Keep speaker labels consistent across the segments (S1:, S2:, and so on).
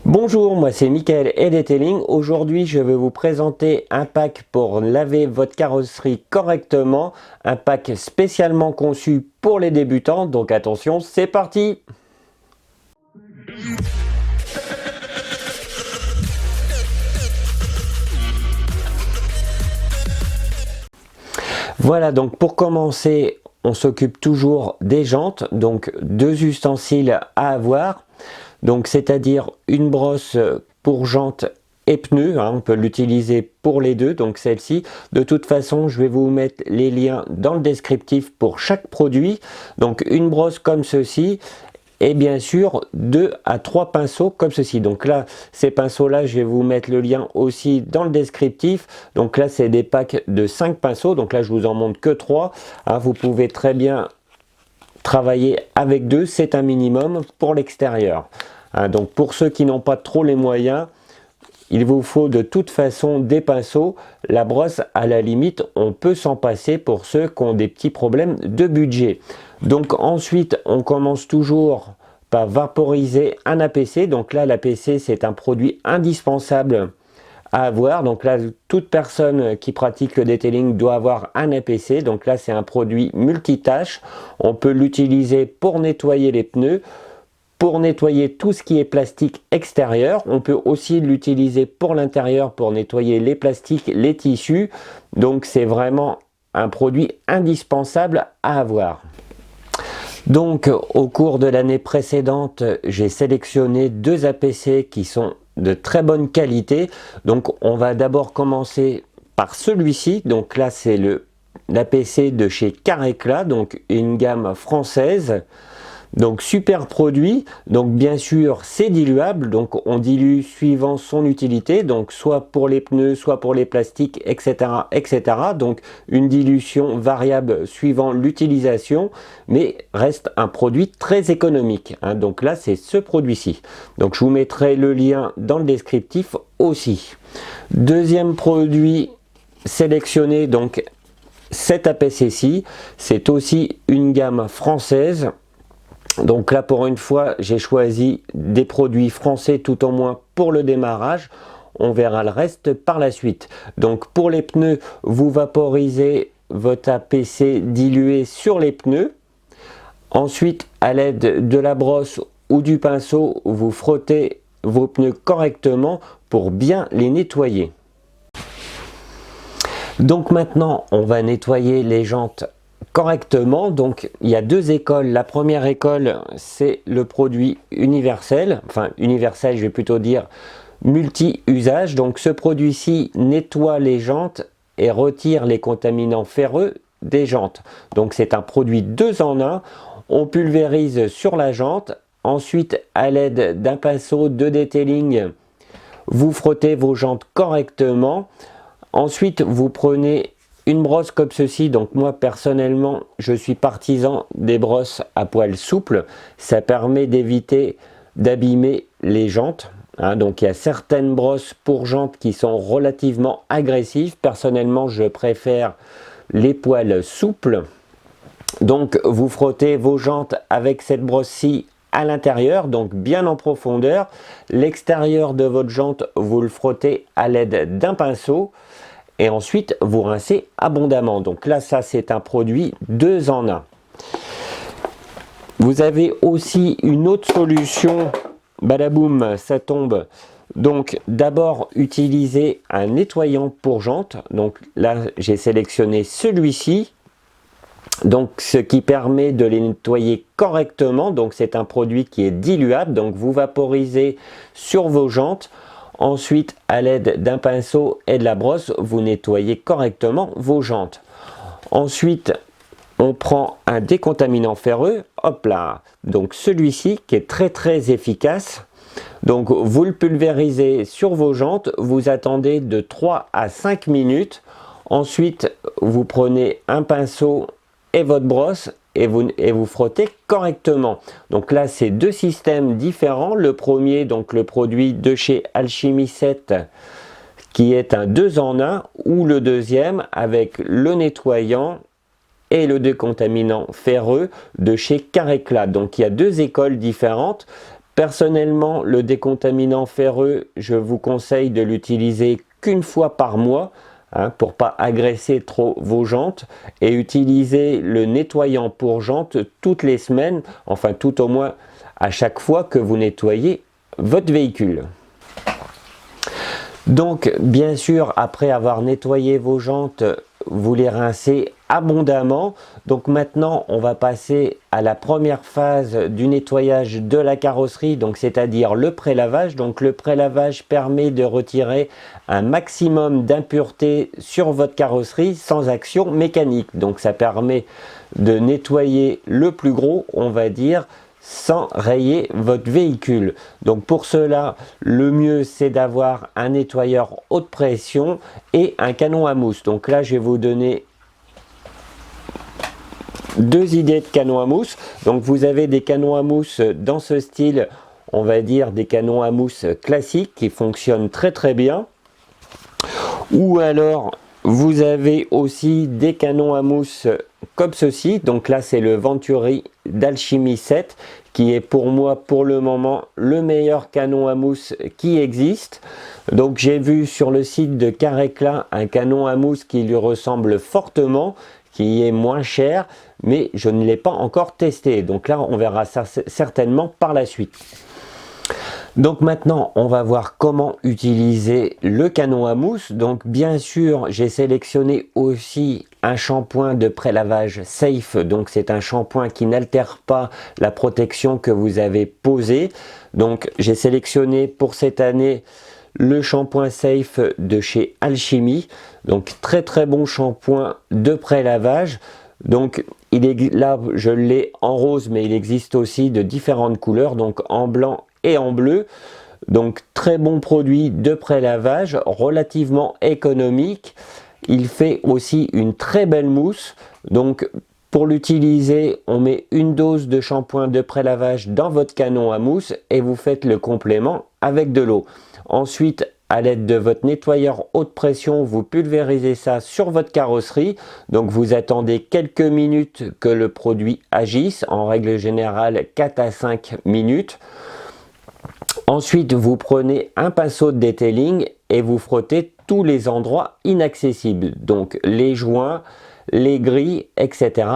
S1: Bonjour, moi c'est Michael et Detailing. Aujourd'hui, je vais vous présenter un pack pour laver votre carrosserie correctement. Un pack spécialement conçu pour les débutants. Donc attention, c'est parti! Voilà, donc pour commencer, on s'occupe toujours des jantes. Donc deux ustensiles à avoir. Donc c'est-à-dire une brosse pour jantes et pneus, on peut l'utiliser pour les deux, donc celle-ci. De toute façon, je vais vous mettre les liens dans le descriptif pour chaque produit. Donc une brosse comme ceci et bien sûr 2 à 3 pinceaux comme ceci. Donc là, ces pinceaux-là, je vais vous mettre le lien aussi dans le descriptif. Donc là, c'est des packs de 5 pinceaux. Donc là, je vous en montre que 3. Vous pouvez très bien travailler avec 2, c'est un minimum pour l'extérieur. Donc pour ceux qui n'ont pas trop les moyens, il vous faut de toute façon des pinceaux. La brosse, à la limite, on peut s'en passer pour ceux qui ont des petits problèmes de budget. Donc ensuite, on commence toujours par vaporiser un APC. Donc là, l'APC, c'est un produit indispensable à avoir. Donc là, toute personne qui pratique le detailing doit avoir un APC. Donc là, c'est un produit multitâche. On peut l'utiliser pour nettoyer les pneus, pour nettoyer tout ce qui est plastique extérieur. On peut aussi l'utiliser pour l'intérieur, pour nettoyer les plastiques, les tissus. Donc c'est vraiment un produit indispensable à avoir. Donc au cours de l'année précédente, j'ai sélectionné 2 APC qui sont de très bonne qualité. Donc on va d'abord commencer par celui-ci. Donc là, c'est l'APC de chez Caréclat, donc une gamme française. Donc super produit. Donc bien sûr, c'est diluable, donc on dilue suivant son utilité, donc soit pour les pneus, soit pour les plastiques, etc., etc. Donc une dilution variable suivant l'utilisation, mais reste un produit très économique. Donc là, c'est ce produit-ci. Donc je vous mettrai le lien dans le descriptif aussi. Deuxième produit sélectionné, donc cet APC-ci, c'est aussi une gamme française. Donc là, pour une fois, j'ai choisi des produits français tout au moins pour le démarrage. On verra le reste par la suite. Donc pour les pneus, vous vaporisez votre APC dilué sur les pneus. Ensuite, à l'aide de la brosse ou du pinceau, vous frottez vos pneus correctement pour bien les nettoyer. Donc maintenant, on va nettoyer les jantes correctement. Donc il y a 2 écoles. La première école, c'est le produit universel, enfin universel, je vais plutôt dire multi-usage. Donc ce produit-ci nettoie les jantes et retire les contaminants ferreux des jantes. Donc c'est un produit 2 en 1. On pulvérise sur la jante. Ensuite, à l'aide d'un pinceau de detailing, vous frottez vos jantes correctement. Ensuite, vous prenez une brosse comme ceci. Donc moi personnellement, je suis partisan des brosses à poil souple. Ça permet d'éviter d'abîmer les jantes. Donc il y a certaines brosses pour jantes qui sont relativement agressives. Personnellement, je préfère les poils souples. Donc vous frottez vos jantes avec cette brosse-ci à l'intérieur, donc bien en profondeur. L'extérieur de votre jante, vous le frottez à l'aide d'un pinceau. Et ensuite, vous rincez abondamment. Donc là, ça, c'est un produit 2 en 1. Vous avez aussi une autre solution. Badaboum, ça tombe. Donc, d'abord, utilisez un nettoyant pour jantes. Donc là, j'ai sélectionné celui-ci. Donc, ce qui permet de les nettoyer correctement. Donc, c'est un produit qui est diluable. Donc, vous vaporisez sur vos jantes. Ensuite, à l'aide d'un pinceau et de la brosse, vous nettoyez correctement vos jantes. Ensuite, on prend un décontaminant ferreux, hop là, donc celui-ci qui est très efficace. Donc vous le pulvérisez sur vos jantes, vous attendez de 3 à 5 minutes. Ensuite, vous prenez un pinceau et votre brosse et vous frottez correctement. Donc là, c'est 2 systèmes différents. Le premier, donc le produit de chez Alchimie 7, qui est un 2 en 1, ou le deuxième avec le nettoyant et le décontaminant ferreux de chez Caréclat. Donc il y a 2 écoles différentes. Personnellement, le décontaminant ferreux, je vous conseille de l'utiliser qu'une fois par mois, pour pas agresser trop vos jantes, et utiliser le nettoyant pour jantes toutes les semaines, enfin tout au moins à chaque fois que vous nettoyez votre véhicule. Donc bien sûr, après avoir nettoyé vos jantes, vous les rincez abondamment. Donc maintenant on va passer à la première phase du nettoyage de la carrosserie, donc c'est-à-dire le prélavage. Donc le prélavage permet de retirer un maximum d'impuretés sur votre carrosserie sans action mécanique. Donc ça permet de nettoyer le plus gros, on va dire, sans rayer votre véhicule. Donc pour cela, le mieux c'est d'avoir un nettoyeur haute pression et un canon à mousse. Donc là je vais vous donner deux idées de canons à mousse. Donc vous avez des canons à mousse dans ce style, on va dire des canons à mousse classiques qui fonctionnent très bien, ou alors vous avez aussi des canons à mousse comme ceci. Donc là c'est le Venturi d'Alchimie 7 qui est pour moi pour le moment le meilleur canon à mousse qui existe. Donc j'ai vu sur le site de Carrecla un canon à mousse qui lui ressemble fortement, qui est moins cher, mais je ne l'ai pas encore testé. Donc là on verra ça certainement par la suite. Donc maintenant on va voir comment utiliser le canon à mousse. Donc bien sûr j'ai sélectionné aussi un shampoing de prélavage safe. Donc c'est un shampoing qui n'altère pas la protection que vous avez posée. Donc j'ai sélectionné pour cette année le shampoing safe de chez Alchimie. Donc très bon shampoing de prélavage. Donc il est là, je l'ai en rose, mais il existe aussi de différentes couleurs, donc en blanc et en bleu. Donc très bon produit de prélavage, relativement économique. Il fait aussi une très belle mousse. Donc pour l'utiliser, on met une dose de shampoing de prélavage dans votre canon à mousse et vous faites le complément avec de l'eau. Ensuite, à l'aide de votre nettoyeur haute pression, vous pulvérisez ça sur votre carrosserie. Donc vous attendez quelques minutes que le produit agisse, en règle générale 4 à 5 minutes. Ensuite, vous prenez un pinceau de detailing et vous frottez tous les endroits inaccessibles, donc les joints, les grilles, etc.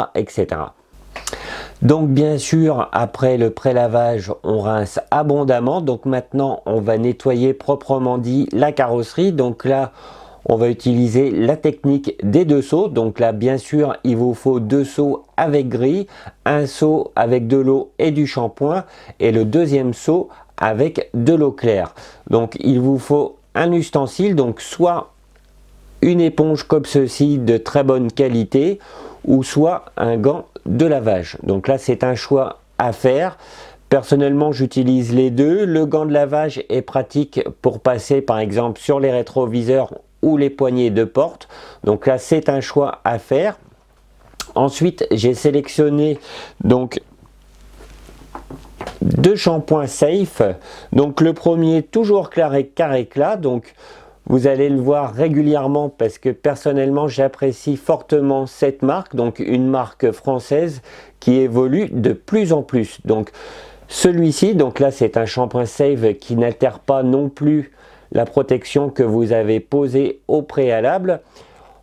S1: Donc bien sûr, après le prélavage, on rince abondamment. Donc maintenant, on va nettoyer proprement dit la carrosserie. Donc là, on va utiliser la technique des deux seaux. Donc là, bien sûr, il vous faut deux seaux avec grille, un seau avec de l'eau et du shampoing, et le deuxième seau avec de l'eau claire. Donc il vous faut un ustensile, donc soit une éponge comme ceci de très bonne qualité, ou soit un gant de lavage. Donc là c'est un choix à faire. Personnellement j'utilise les deux. Le gant de lavage est pratique pour passer par exemple sur les rétroviseurs ou les poignées de porte. Donc là c'est un choix à faire. Ensuite j'ai sélectionné donc deux shampoings safe. Donc le premier toujours Carrecla, donc vous allez le voir régulièrement parce que personnellement j'apprécie fortement cette marque, donc une marque française qui évolue de plus en plus. Donc celui-ci, donc là c'est un shampoing safe qui n'altère pas non plus la protection que vous avez posée au préalable.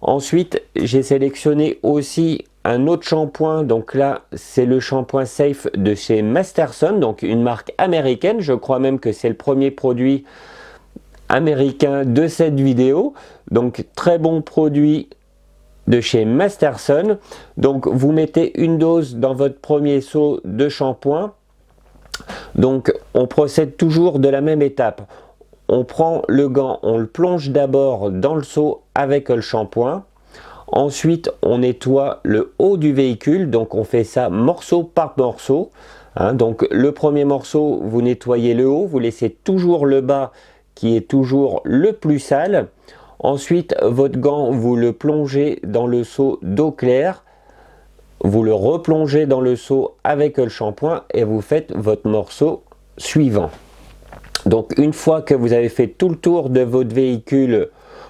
S1: Ensuite j'ai sélectionné aussi un autre shampoing, donc là c'est le shampoing safe de chez Masterson, donc une marque américaine. Je crois même que c'est le premier produit américain de cette vidéo. Donc très bon produit de chez Masterson. Donc vous mettez une dose dans votre premier seau de shampoing. Donc on procède toujours de la même étape. On prend le gant, on le plonge d'abord dans le seau avec le shampoing. Ensuite, on nettoie le haut du véhicule, donc on fait ça morceau par morceau. Donc le premier morceau, vous nettoyez le haut, vous laissez toujours le bas qui est toujours le plus sale. Ensuite, votre gant, vous le plongez dans le seau d'eau claire, vous le replongez dans le seau avec le shampoing et vous faites votre morceau suivant. Donc une fois que vous avez fait tout le tour de votre véhicule,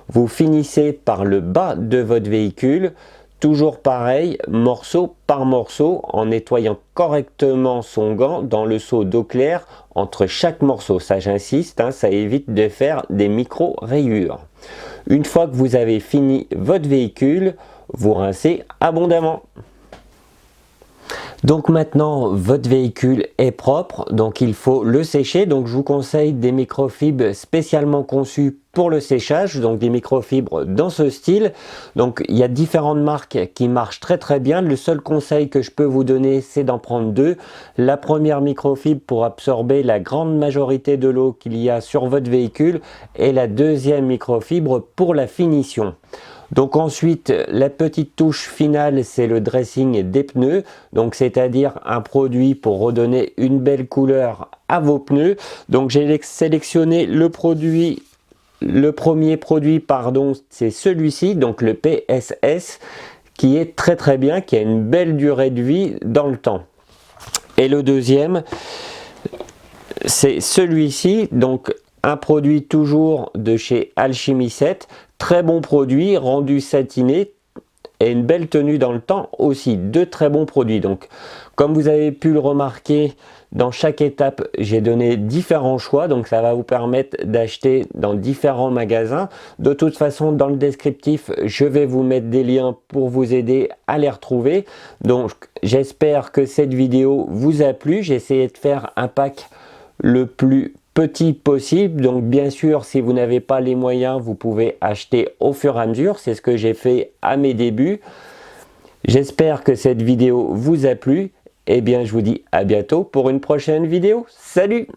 S1: vous finissez par le bas de votre véhicule, toujours pareil, morceau par morceau, en nettoyant correctement son gant dans le seau d'eau claire entre chaque morceau. Ça j'insiste, hein, ça évite de faire des micro rayures. Une fois que vous avez fini votre véhicule, vous rincez abondamment. Donc maintenant votre véhicule est propre, donc il faut le sécher. Donc je vous conseille des microfibres spécialement conçues pour le séchage, donc des microfibres dans ce style. Donc il y a différentes marques qui marchent très bien. Le seul conseil que je peux vous donner, c'est d'en prendre deux. La première microfibre pour absorber la grande majorité de l'eau qu'il y a sur votre véhicule, et la deuxième microfibre pour la finition. Donc ensuite, la petite touche finale, c'est le dressing des pneus, donc c'est-à-dire un produit pour redonner une belle couleur à vos pneus. Donc j'ai sélectionné le premier produit, c'est celui-ci, donc le PSS, qui est très bien, qui a une belle durée de vie dans le temps. Et le deuxième, c'est celui-ci, donc un produit toujours de chez Alchimie 7, très bon produit, rendu satiné et une belle tenue dans le temps aussi, deux très bons produits. Donc comme vous avez pu le remarquer, dans chaque étape j'ai donné différents choix, donc ça va vous permettre d'acheter dans différents magasins. De toute façon dans le descriptif je vais vous mettre des liens pour vous aider à les retrouver. Donc j'espère que cette vidéo vous a plu. J'ai essayé de faire un pack le plus petit possible, donc bien sûr si vous n'avez pas les moyens vous pouvez acheter au fur et à mesure, c'est ce que j'ai fait à mes débuts. J'espère que cette vidéo vous a plu, et bien je vous dis à bientôt pour une prochaine vidéo. Salut!